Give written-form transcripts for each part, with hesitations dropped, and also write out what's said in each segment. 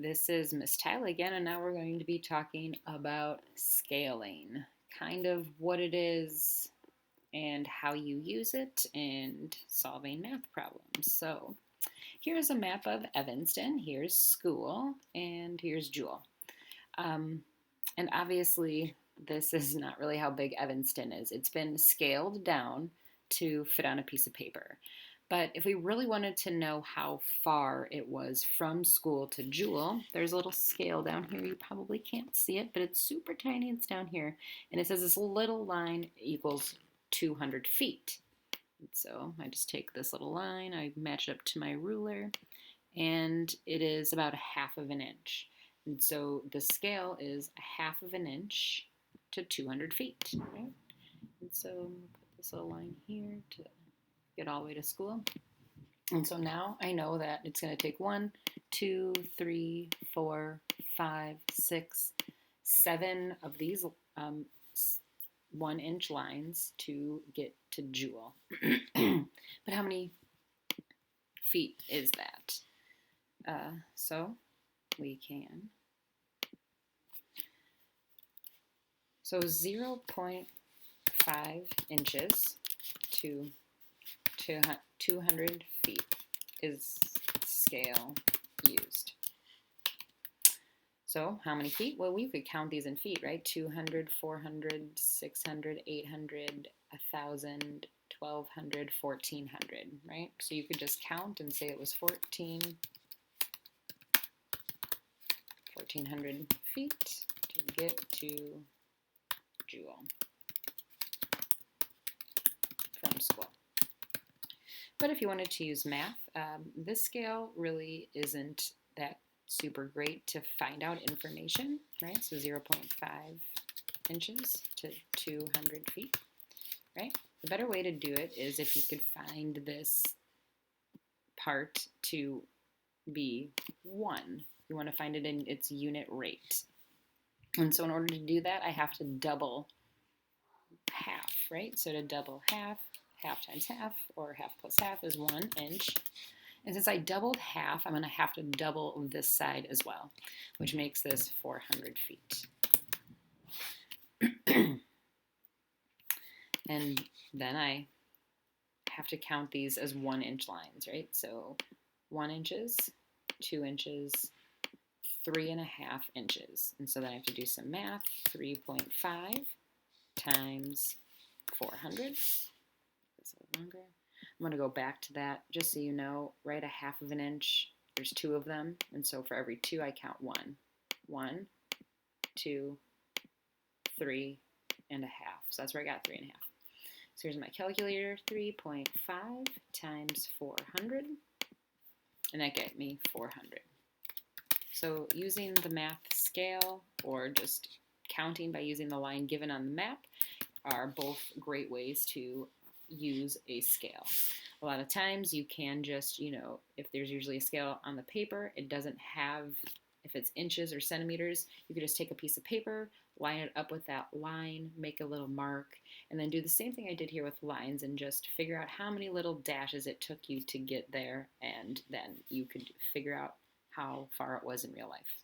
This is Miss Tyler again, and now we're going to be talking about scaling, kind of what it is and how you use it and solving math problems. So here's a map of Evanston. Here's school, and here's Jewel. Um, and obviously, this is not really how big Evanston is. It's been scaled down to fit on a piece of paper. But if we really wanted to know how far it was from school to Jewel, there's a little scale down here. You probably can't see it, but it's super tiny. It's down here. And it says this little line equals 200 feet. And so I just take this little line, I match it up to my ruler, and it is about a half of an inch. And so the scale is a half of an inch to 200 feet, right? And so I'm going to put this little line here to get all the way to school. And so now I know that it's going to take 1, 2, 3, 4, 5, 6, 7 of these 1-inch lines to get to Jewel. But how many feet is that? So we can. So 0.5 inches to 200 feet is scale used. So how many feet? Well, we could count these in feet, right? 200, 400, 600, 800, 1,000, 1,200, 1,400, right? So you could just count and say it was 1,400 feet to get to Jewel from school. But if you wanted to use math, this scale really isn't that super great to find out information, right? So 0.5 inches to 200 feet, right? The better way to do it is if you could find this part to be 1. You want to find it in its unit rate. And so in order to do that, I have to double half, right? So to double half times half, or half plus half is 1 inch. And since I doubled half, I'm going to have to double this side as well, which makes this 400 feet. And then I have to count these as 1-inch lines, right? So 1 inches, 2 inches, 3.5 inches. And so then I have to do some math. 3.5 times 400. That's a little longer. I'm going to go back to that just so you know, right, a half of an inch, there's 2 of them, and so for every 2 I count 1. 1, 2, 3.5. So that's where I got 3.5. So here's my calculator, 3.5 times 400, and that gave me 400. So using the math scale or just counting by using the line given on the map are both great ways to use a scale. A lot of times you can just, if there's usually a scale on the paper, it doesn't have, if it's inches or centimeters, you could just take a piece of paper, line it up with that line, make a little mark, and then do the same thing I did here with lines and just figure out how many little dashes it took you to get there, and then you could figure out how far it was in real life.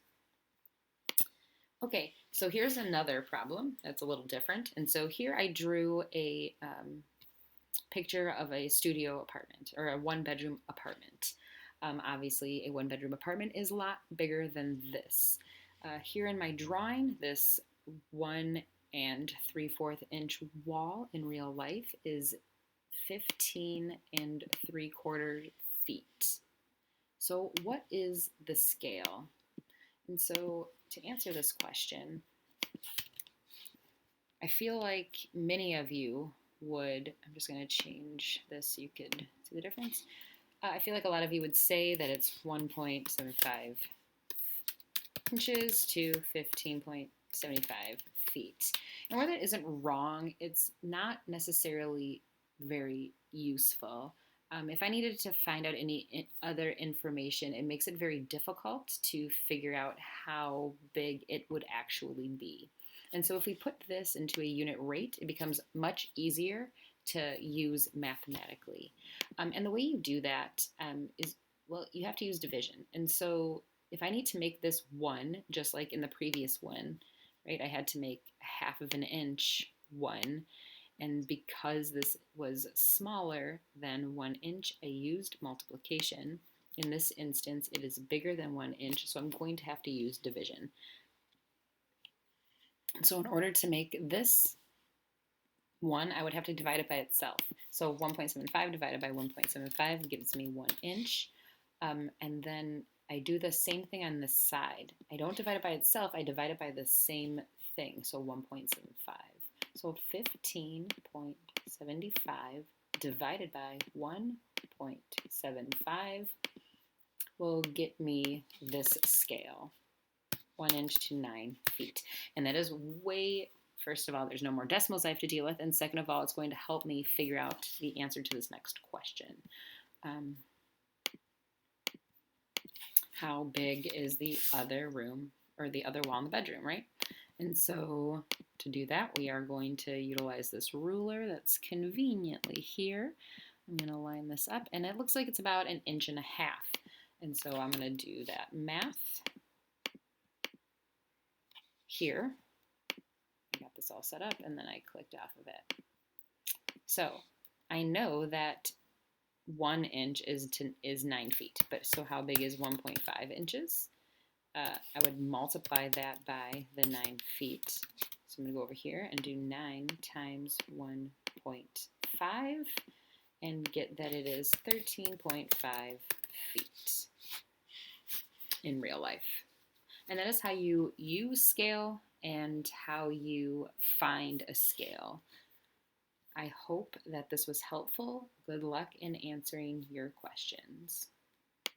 Okay, so here's another problem that's a little different. And so here I drew a picture of a studio apartment or a 1-bedroom apartment. Obviously, a 1-bedroom apartment is a lot bigger than this. Here in my drawing, this 1 3/4 inch wall in real life is 15 3/4 feet. So what is the scale? And so to answer this question, I feel like many of you would, I'm just going to change this so you could see the difference. I feel like a lot of you would say that it's 1.75 inches to 15.75 feet. And where that isn't wrong, it's not necessarily very useful. If I needed to find out any other information, it makes it very difficult to figure out how big it would actually be. And so if we put this into a unit rate, it becomes much easier to use mathematically. And the way you do that is, well, you have to use division. And so if I need to make this 1, just like in the previous one, right, I had to make 1/2 of an inch 1. And because this was smaller than 1 inch, I used multiplication. In this instance, it is bigger than 1 inch, so I'm going to have to use division. So in order to make this 1, I would have to divide it by itself. So 1.75 divided by 1.75 gives me 1 inch. And then I do the same thing on this side. I don't divide it by itself, I divide it by the same thing, so 1.75. So 15.75 divided by 1.75 will get me this scale, 1 inch to 9 feet. And that is way, first of all, there's no more decimals I have to deal with, and second of all, it's going to help me figure out the answer to this next question. How big is the other room, or the other wall in the bedroom, right? And so to do that, we are going to utilize this ruler that's conveniently here. I'm going to line this up, and it looks like it's about 1.5 inches. And so I'm going to do that math here. I got this all set up, and then I clicked off of it. So I know that 1 inch is 9 feet, but so how big is 1.5 inches? I would multiply that by the 9 feet. So I'm going to go over here and do 9 times 1.5 and get that it is 13.5 feet in real life. And that is how you use scale and how you find a scale. I hope that this was helpful. Good luck in answering your questions.